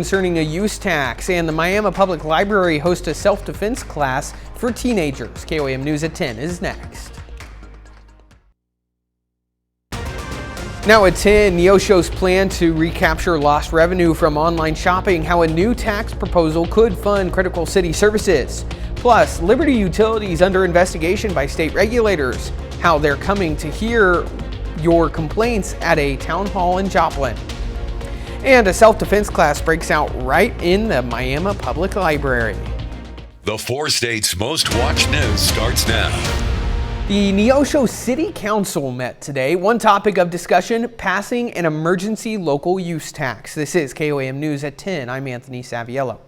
Concerning a use tax, and the Miami Public Library hosts a self-defense class for teenagers. KOAM News at 10 is next. Now at 10, Neosho's plan to recapture lost revenue from online shopping, how a new tax proposal could fund critical city services. Plus, Liberty Utilities under investigation by state regulators, how they're coming to hear your complaints at a town hall in Joplin. And a self-defense class breaks out right in the Miami Public Library. The 4 states' most watched news starts now. The Neosho City Council met today. One topic of discussion, passing an emergency local use tax. This is KOAM News at 10. I'm Anthony Saviello.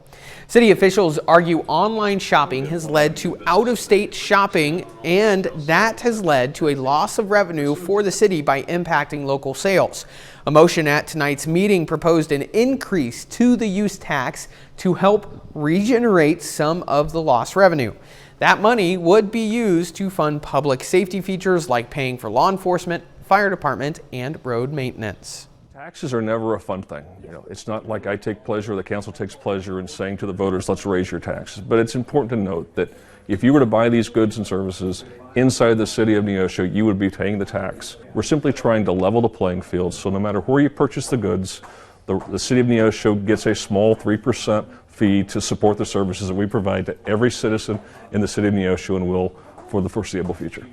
City officials argue online shopping has led to out-of-state shopping, and that has led to a loss of revenue for the city by impacting local sales. A motion at tonight's meeting proposed an increase to the use tax to help regenerate some of the lost revenue. That money would be used to fund public safety features like paying for law enforcement, fire department, and road maintenance. Taxes are never a fun thing. It's not like I take pleasure, the council takes pleasure in saying to the voters, let's raise your taxes. But it's important to note that if you were to buy these goods and services inside the city of Neosho, you would be paying the tax. We're simply trying to level the playing field, so no matter where you purchase the goods, the city of Neosho gets a small 3% fee to support the services that we provide to every citizen in the city of Neosho and will for the foreseeable future.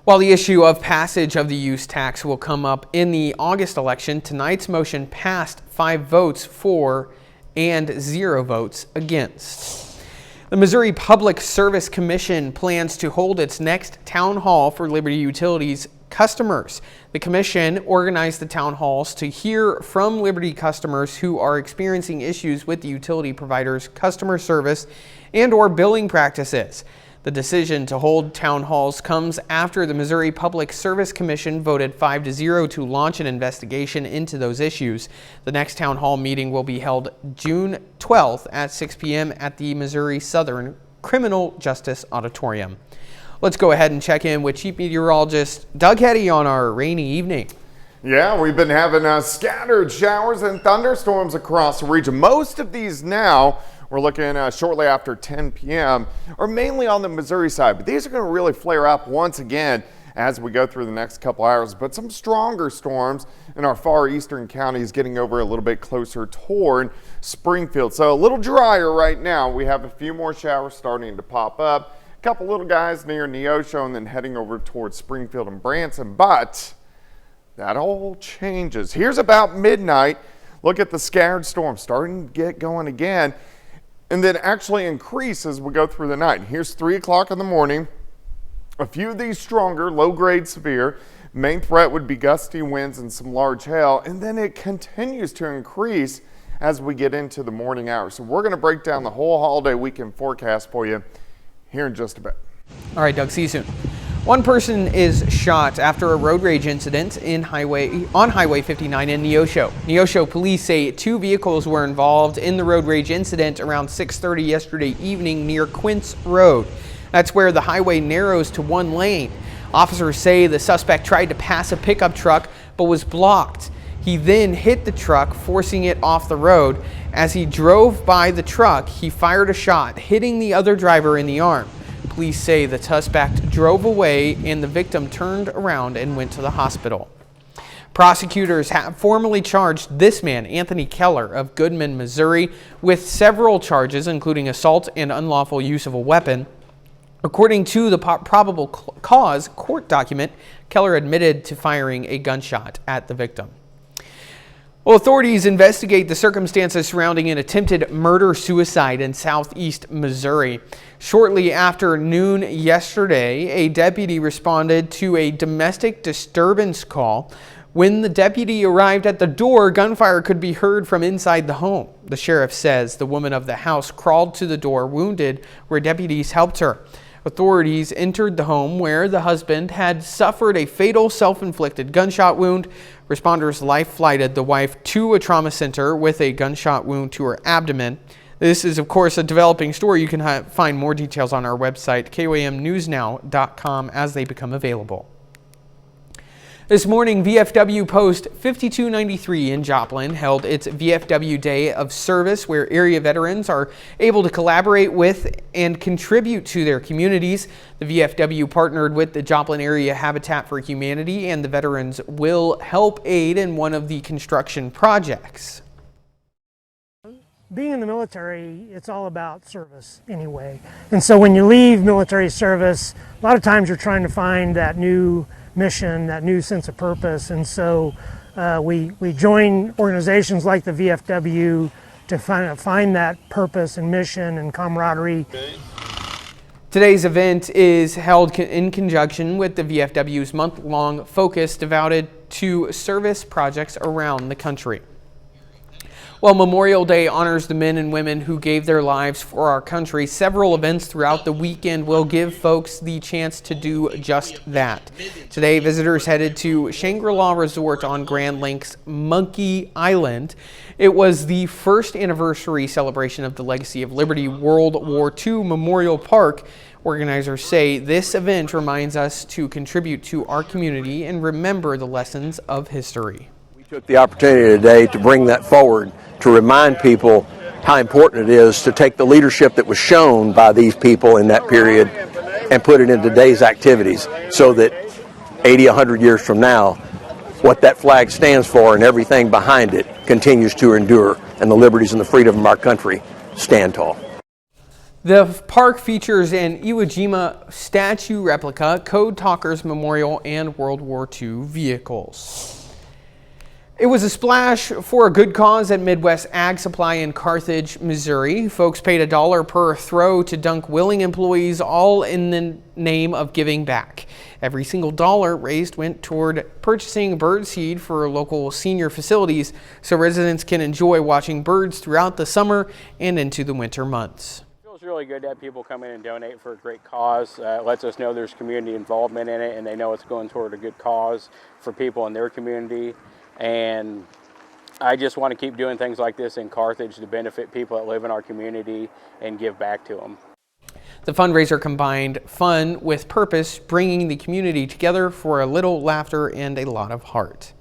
While the issue of passage of the use tax will come up in the August election, tonight's motion passed 5 votes for and 0 votes against. The Missouri Public Service Commission plans to hold its next town hall for Liberty Utilities customers. The commission organized the town halls to hear from Liberty customers who are experiencing issues with the utility provider's customer service and/or billing practices. The decision to hold town halls comes after the Missouri Public Service Commission voted 5-0 to launch an investigation into those issues. The next town hall meeting will be held June 12th at 6 p.m. at the Missouri Southern Criminal Justice Auditorium. Let's go ahead and check in with Chief Meteorologist Doug Heddy on our rainy evening. Yeah, we've been having scattered showers and thunderstorms across the region. Most of these now, we're looking shortly after 10 p.m. are mainly on the Missouri side, but these are going to really flare up once again as we go through the next couple hours. But some stronger storms in our far eastern counties getting over a little bit closer toward Springfield. So a little drier right now. We have a few more showers starting to pop up. A couple little guys near Neosho and then heading over towards Springfield and Branson. But that all changes. Here's about midnight. Look at the scattered storm starting to get going again, and then actually increase as we go through the night. Here's 3 o'clock in the morning. A few of these stronger, low-grade severe. Main threat would be gusty winds and some large hail, and then it continues to increase as we get into the morning hours. So we're going to break down the whole holiday weekend forecast for you here in just a bit. All right, Doug, see you soon. One person is shot after a road rage incident on Highway 59 in Neosho. Neosho police say 2 vehicles were involved in the road rage incident around 6:30 yesterday evening near Quince Road. That's where the highway narrows to 1 lane. Officers say the suspect tried to pass a pickup truck but was blocked. He then hit the truck, forcing it off the road. As he drove by the truck, he fired a shot, hitting the other driver in the arm. Police say the suspect drove away and the victim turned around and went to the hospital. Prosecutors have formally charged this man, Anthony Keller of Goodman, Missouri, with several charges, including assault and unlawful use of a weapon. According to the probable cause court document, Keller admitted to firing a gunshot at the victim. Well, authorities investigate the circumstances surrounding an attempted murder-suicide in southeast Missouri. Shortly after noon yesterday, a deputy responded to a domestic disturbance call. When the deputy arrived at the door, gunfire could be heard from inside the home. The sheriff says the woman of the house crawled to the door wounded, where deputies helped her. Authorities entered the home where the husband had suffered a fatal self-inflicted gunshot wound. Responders life-flighted the wife to a trauma center with a gunshot wound to her abdomen. This is, of course, a developing story. You can find more details on our website, KOAMnewsnow.com, as they become available. This morning, VFW Post 5293 in Joplin held its VFW Day of Service, where area veterans are able to collaborate with and contribute to their communities. The VFW partnered with the Joplin Area Habitat for Humanity, and the veterans will help aid in one of the construction projects. Being in the military, it's all about service anyway. And so when you leave military service, a lot of times you're trying to find that new mission, that new sense of purpose. And so we join organizations like the VFW to find that purpose and mission and camaraderie. Today's event is held in conjunction with the VFW's month-long focus devoted to service projects around the country. Well, Memorial Day honors the men and women who gave their lives for our country. Several events throughout the weekend will give folks the chance to do just that. Today, visitors headed to Shangri-La Resort on Grand Lake's Monkey Island. It was the first anniversary celebration of the Legacy of Liberty World War II Memorial Park. Organizers say this event reminds us to contribute to our community and remember the lessons of history. We took the opportunity today to bring that forward, to remind people how important it is to take the leadership that was shown by these people in that period and put it into today's activities, so that 80, 100 years from now, what that flag stands for and everything behind it continues to endure, and the liberties and the freedom of our country stand tall. The park features an Iwo Jima statue replica, Code Talkers Memorial, and World War II vehicles. It was a splash for a good cause at Midwest Ag Supply in Carthage, Missouri. Folks paid $1 per throw to dunk willing employees, all in the name of giving back. Every single dollar raised went toward purchasing bird seed for local senior facilities so residents can enjoy watching birds throughout the summer and into the winter months. It feels really good to have people come in and donate for a great cause. It lets us know there's community involvement in it, and they know it's going toward a good cause for people in their community. And I just want to keep doing things like this in Carthage to benefit people that live in our community and give back to them. The fundraiser combined fun with purpose, bringing the community together for a little laughter and a lot of heart.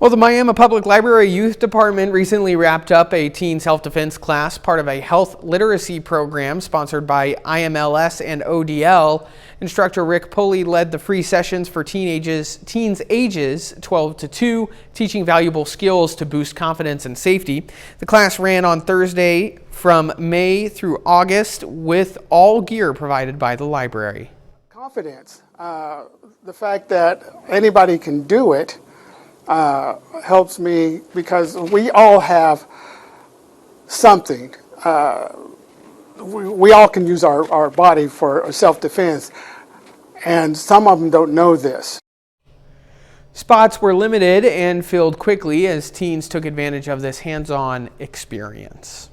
Well, the Miami Public Library Youth Department recently wrapped up a teen self-defense class, part of a health literacy program sponsored by IMLS and ODL. Instructor Rick Pulley led the free sessions for teens ages 12 to 2, teaching valuable skills to boost confidence and safety. The class ran on Thursday from May through August with all gear provided by the library. Confidence, the fact that anybody can do it, helps me, because we all have something. We all can use our body for self-defense, and some of them don't know this. Spots were limited and filled quickly as teens took advantage of this hands-on experience.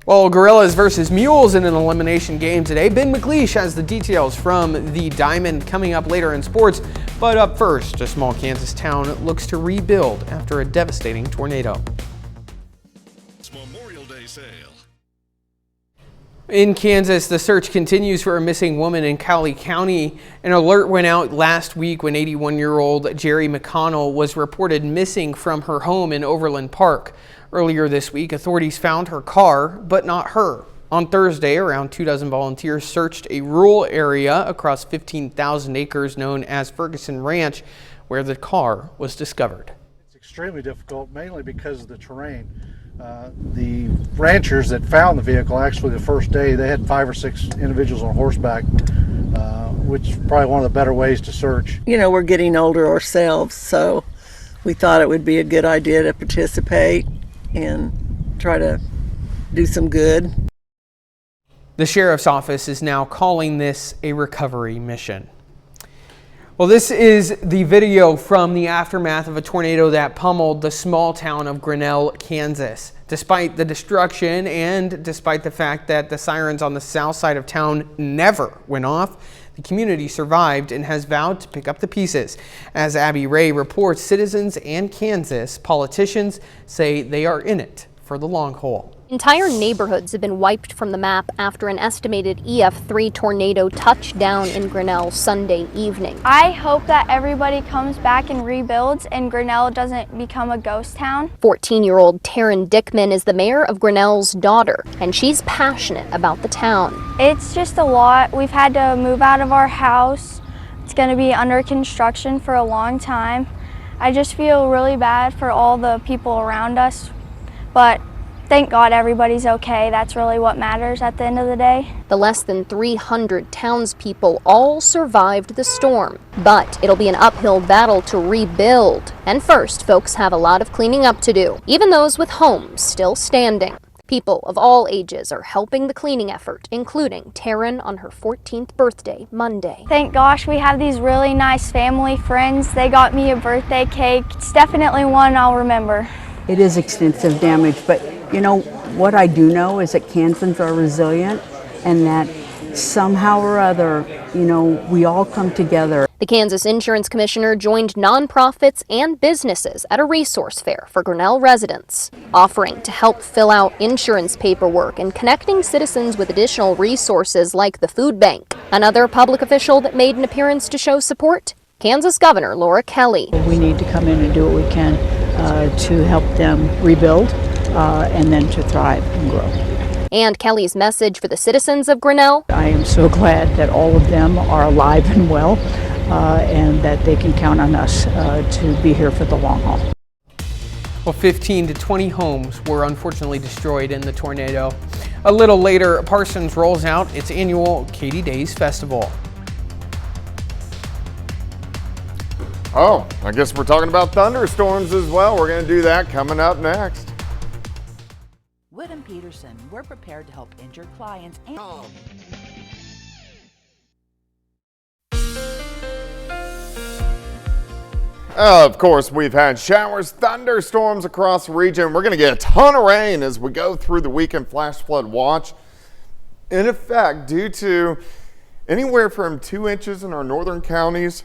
Well, gorillas versus mules in an elimination game today. Ben McLeish has the details from the Diamond coming up later in sports. But up first, a small Kansas town looks to rebuild after a devastating tornado. Memorial Day sale. In Kansas, the search continues for a missing woman in Cowley County. An alert went out last week when 81-year-old Jerry McConnell was reported missing from her home in Overland Park. Earlier this week, authorities found her car, but not her. On Thursday, around 24 volunteers searched a rural area across 15,000 acres known as Ferguson Ranch, where the car was discovered. It's extremely difficult, mainly because of the terrain. The ranchers that found the vehicle, actually the first day, they had 5 or 6 individuals on horseback, which is probably one of the better ways to search. You know, we're getting older ourselves, so we thought it would be a good idea to participate and try to do some good. The sheriff's office is now calling this a recovery mission. Well, this is the video from the aftermath of a tornado that pummeled the small town of Grinnell, Kansas. Despite the destruction and despite the fact that the sirens on the south side of town never went off, the community survived and has vowed to pick up the pieces. As Abby Ray reports, citizens and Kansas politicians say they are in it for the long haul. Entire neighborhoods have been wiped from the map after an estimated EF3 tornado touched down in Grinnell Sunday evening. I hope that everybody comes back and rebuilds and Grinnell doesn't become a ghost town. 14-year-old Taryn Dickman is the mayor of Grinnell's daughter, and she's passionate about the town. It's just a lot. We've had to move out of our house. It's going to be under construction for a long time. I just feel really bad for all the people around us, but thank God everybody's okay. That's really what matters at the end of the day. The less than 300 townspeople all survived the storm, but it'll be an uphill battle to rebuild. And first, folks have a lot of cleaning up to do, even those with homes still standing. People of all ages are helping the cleaning effort, including Taryn on her 14th birthday Monday. Thank gosh we have these really nice family friends. They got me a birthday cake. It's definitely one I'll remember. It is extensive damage, but you know, what I do know is that Kansans are resilient and that somehow or other, you know, we all come together. The Kansas Insurance Commissioner joined nonprofits and businesses at a resource fair for Grinnell residents, offering to help fill out insurance paperwork and connecting citizens with additional resources like the food bank. Another public official that made an appearance to show support, Kansas Governor Laura Kelly. We need to come in and do what we can to help them rebuild and then to thrive and grow. And Kelly's message for the citizens of Grinnell: I am so glad that all of them are alive and well and that they can count on us to be here for the long haul. Well, 15 to 20 homes were unfortunately destroyed in the tornado. A little later, Parsons rolls out its annual Katy Days festival. Oh, I guess we're talking about thunderstorms as well. We're going to do that coming up next. Wood & Peterson, we're prepared to help injured clients and... Of course, we've had showers, thunderstorms across the region. We're going to get a ton of rain as we go through the weekend flash flood watch. In effect, due to anywhere from 2 inches in our northern counties,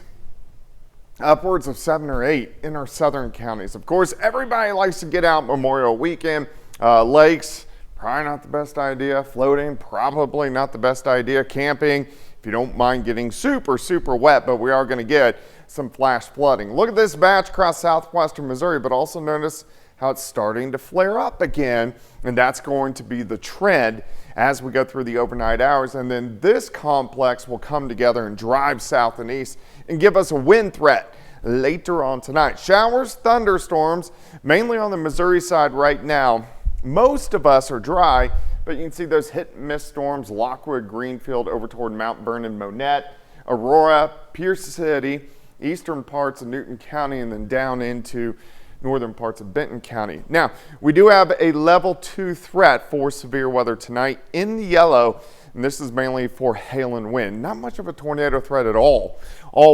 upwards of 7 or 8 in our southern counties. Of course, everybody likes to get out Memorial Weekend. Lakes, probably not the best idea. Floating, probably not the best idea. Camping, if you don't mind getting super, super wet, but we are going to get some flash flooding. Look at this batch across southwestern Missouri, but also notice how it's starting to flare up again, and that's going to be the trend as we go through the overnight hours. And then this complex will come together and drive south and east and give us a wind threat later on tonight. Showers, thunderstorms, mainly on the Missouri side right now. Most of us are dry, but you can see those hit and miss storms: Lockwood, Greenfield, over toward Mount Vernon, Monette, Aurora, Pierce City, eastern parts of Newton County, and then down into northern parts of Benton County. Now, we do have a level 2 threat for severe weather tonight in the yellow, and this is mainly for hail and wind. Not much of a tornado threat at all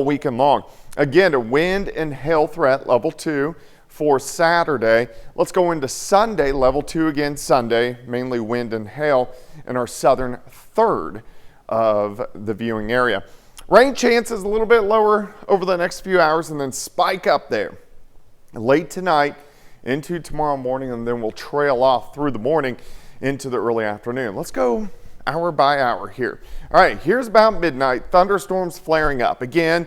weekend long. Again, a wind and hail threat, level 2 for Saturday. Let's go into Sunday, level 2 again Sunday, mainly wind and hail in our southern third of the viewing area. Rain chances a little bit lower over the next few hours and then spike up there late tonight into tomorrow morning, and then we'll trail off through the morning into the early afternoon. Let's go hour by hour here. All right, here's about midnight. Thunderstorms flaring up. Again,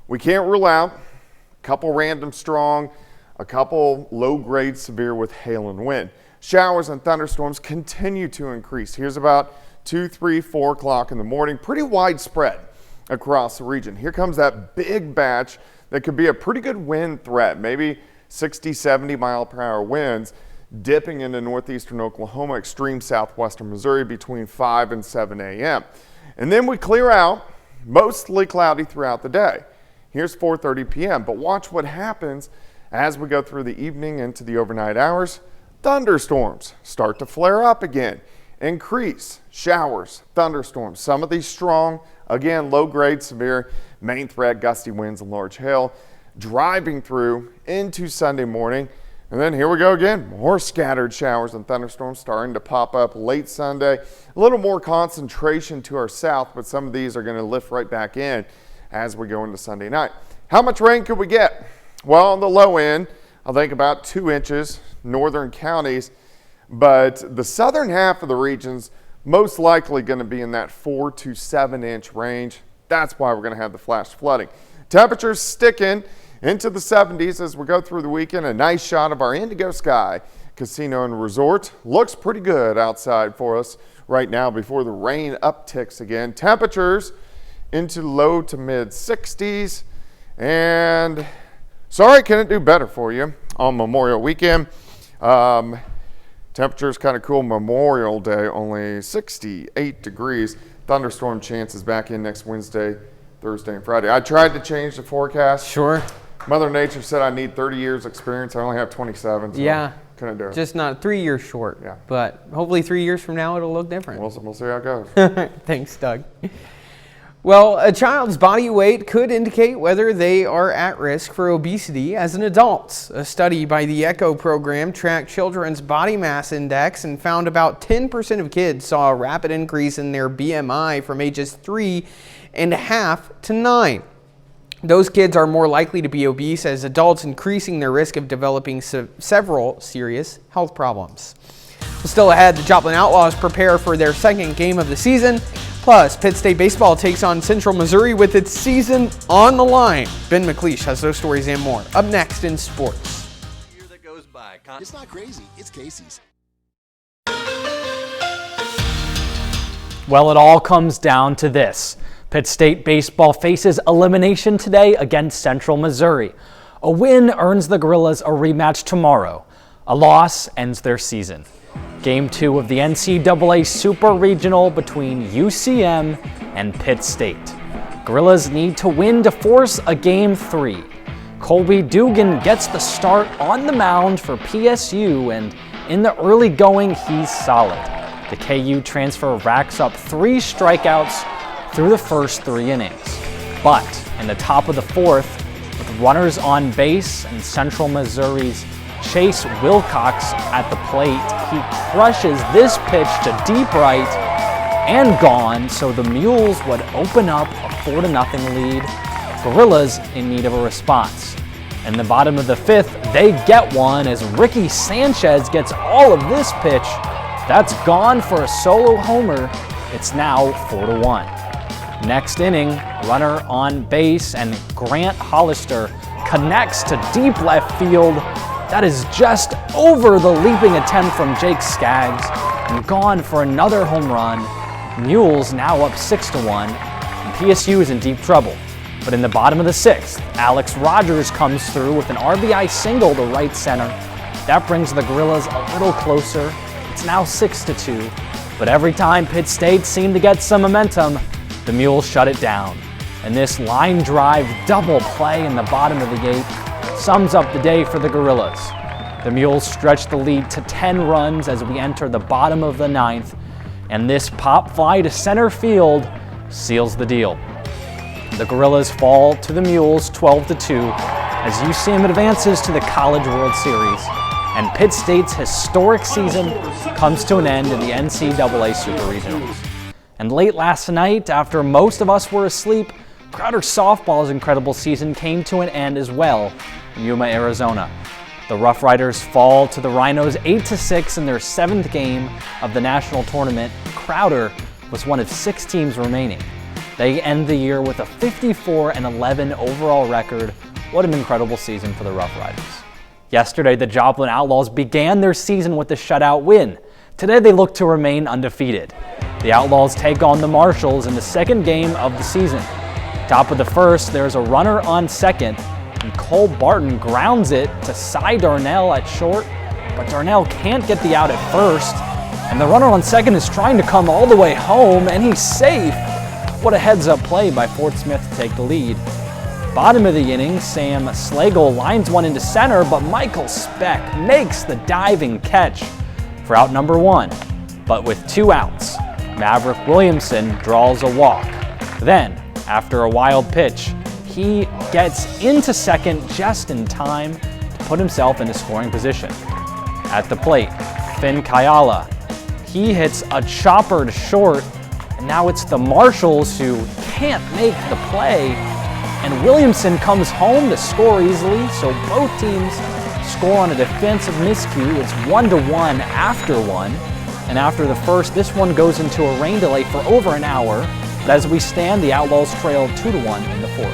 we can't rule out a couple random strong, a couple low-grade severe with hail and wind. Showers and thunderstorms continue to increase. Here's about 2, 3, 4 o'clock in the morning. Pretty widespread across the region. Here comes that big batch that could be a pretty good wind threat, maybe 60, 70 mile per hour winds dipping into northeastern Oklahoma, extreme southwestern Missouri between 5 and 7 a.m. And then we clear out, mostly cloudy throughout the day. Here's 4:30 p.m. But watch what happens as we go through the evening into the overnight hours. Thunderstorms start to flare up again. Increase showers, thunderstorms, some of these strong, again, low grade, severe, main threat, gusty winds and large hail driving through into Sunday morning. And then here we go again, more scattered showers and thunderstorms starting to pop up late Sunday. A little more concentration to our south, but some of these are going to lift right back in as we go into Sunday night. How much rain could we get? Well, on the low end, I think about 2 inches, northern counties. but the southern half of the region's most likely going to be in that 4 to 7 inch range. That's why we're going to have the flash flooding. Temperatures sticking into the 70s as we go through the weekend. A nice shot of our Indigo Sky Casino and Resort. Looks pretty good outside for us right now before the rain upticks again. Temperatures into low to mid 60s. And sorry, couldn't do better for you on Memorial Weekend. Temperatures kind of cool. Memorial Day, only 68 degrees. Thunderstorm chances back in next Wednesday, Thursday, and Friday. I tried to change the forecast. Sure. Mother Nature said I need 30 years experience. I only have 27. So yeah. Couldn't do it. Just not 3 years short. Yeah. But hopefully 3 years from now it'll look different. We'll see how it goes. Thanks, Doug. Well, a child's body weight could indicate whether they are at risk for obesity as an adult. A study by the ECHO program tracked children's body mass index and found about 10% of kids saw a rapid increase in their BMI from ages 3.5 to 9. Those kids are more likely to be obese as adults, increasing their risk of developing several serious health problems. Still ahead, the Joplin Outlaws prepare for their second game of the season. Plus, Pitt State baseball takes on Central Missouri with its season on the line. Ben McLeish has those stories and more. Up next in sports. It's not crazy, it's Casey's. Well, it all comes down to this. Pitt State baseball faces elimination today against Central Missouri. A win earns the Gorillas a rematch tomorrow. A loss ends their season. Game 2 of the NCAA Super Regional between UCM and Pitt State. Gorillas need to win to force a Game 3. Colby Dugan gets the start on the mound for PSU, and in the early going, he's solid. The KU transfer racks up 3 strikeouts through the first 3 innings. But in the top of the 4th, with runners on base and Central Missouri's Chase Wilcox at the plate, he crushes this pitch to deep right and gone, so the Mules would open up a 4-0 lead. Gorillas in need of a response. In the bottom of the 5th, they get one as Ricky Sanchez gets all of this pitch. That's gone for a solo homer. It's now 4-1. Next inning, runner on base and Grant Hollister connects to deep left field. That is just over the leaping attempt from Jake Skaggs and gone for another home run. Mules now up 6-1, and PSU is in deep trouble. But in the bottom of the 6th, Alex Rogers comes through with an RBI single to right center. That brings the Gorillas a little closer. It's now 6-2, but every time Pitt State seemed to get some momentum, the Mules shut it down. And this line drive double play in the bottom of the 8th sums up the day for the Gorillas. The Mules stretch the lead to 10 runs as we enter the bottom of the 9th, and this pop fly to center field seals the deal. The Gorillas fall to the Mules 12-2 as UCM advances to the College World Series, and Pitt State's historic season comes to an end in the NCAA Super Regionals. And late last night, after most of us were asleep, Crowder softball's incredible season came to an end as well in Yuma, Arizona. The Rough Riders fall to the Rhinos 8-6 in their 7th game of the national tournament. Crowder was one of 6 teams remaining. They end the year with a 54-11 overall record. What an incredible season for the Rough Riders. Yesterday, the Joplin Outlaws began their season with a shutout win. Today, they look to remain undefeated. The Outlaws take on the Marshals in the 2nd game of the season. Top of the 1st, there's a runner on second, and Cole Barton grounds it to Cy Darnell at short, but Darnell can't get the out at first, and the runner on second is trying to come all the way home, and he's safe. What a heads-up play by Fort Smith to take the lead. Bottom of the inning, Sam Slagle lines one into center, but Michael Speck makes the diving catch for out number 1. But with 2 outs, Maverick Williamson draws a walk. Then, after a wild pitch, he gets into second just in time to put himself into scoring position. At the plate, Finn Kayala. He hits a chopper to short, and now it's the Marshals who can't make the play, and Williamson comes home to score easily, so both teams Score on a defensive miscue. It's 1-1 after one. And after the first, this one goes into a rain delay for over an hour. But as we stand, the Outlaws trail 2-1 in the fourth.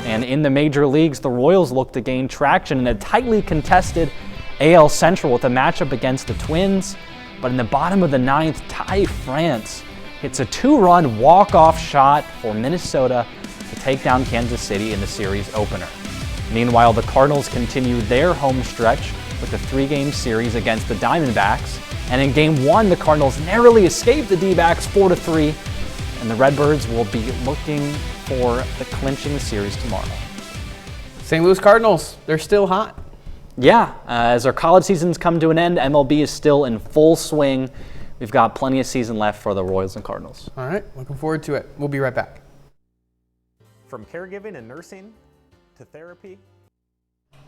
And in the major leagues, the Royals look to gain traction in a tightly contested AL Central with a matchup against the Twins. But in the bottom of the ninth, Ty France hits a 2-run walk-off shot for Minnesota to take down Kansas City in the series opener. Meanwhile, the Cardinals continued their home stretch with a 3-game series against the Diamondbacks. And in Game 1, the Cardinals narrowly escaped the D-backs 4-3. And the Redbirds will be looking for the clinching the series tomorrow. St. Louis Cardinals, they're still hot. Yeah, as our college seasons come to an end, MLB is still in full swing. We've got plenty of season left for the Royals and Cardinals. All right, looking forward to it. We'll be right back. From caregiving and nursing to therapy.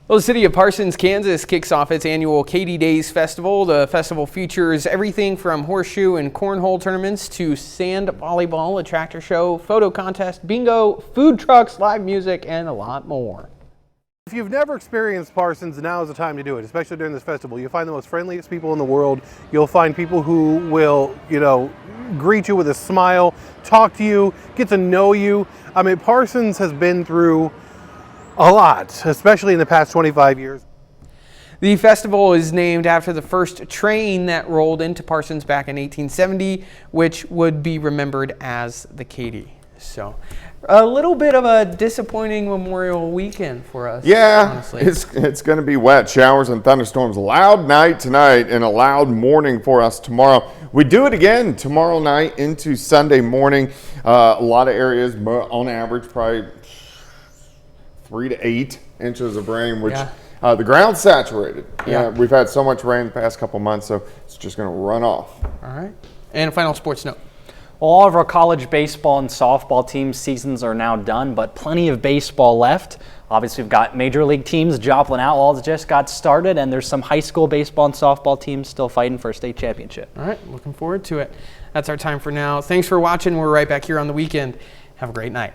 Well, the city of Parsons, Kansas kicks off its annual Katy Days festival. The festival features everything from horseshoe and cornhole tournaments to sand volleyball, a tractor show, photo contest, bingo, food trucks, live music, and a lot more. If you've never experienced Parsons, now is the time to do it, especially during this festival. You'll find the most friendliest people in the world. You'll find people who will, greet you with a smile, talk to you, get to know you. I mean, Parsons has been through a lot, especially in the past 25 years. The festival is named after the first train that rolled into Parsons back in 1870, which would be remembered as the Katy. So, a little bit of a disappointing Memorial weekend for us. Yeah, honestly. it's going to be wet, showers and thunderstorms. Loud night tonight and a loud morning for us tomorrow. We do it again tomorrow night into Sunday morning. A lot of areas, on average, probably 3 to 8 inches of rain, which the ground's saturated. Yeah, we've had so much rain the past couple months, so it's just going to run off. All right. And a final sports note. Well, all of our college baseball and softball team seasons are now done, but plenty of baseball left. Obviously, we've got major league teams. Joplin Outlaws just got started, and there's some high school baseball and softball teams still fighting for a state championship. All right, looking forward to it. That's our time for now. Thanks for watching. We're right back here on the weekend. Have a great night.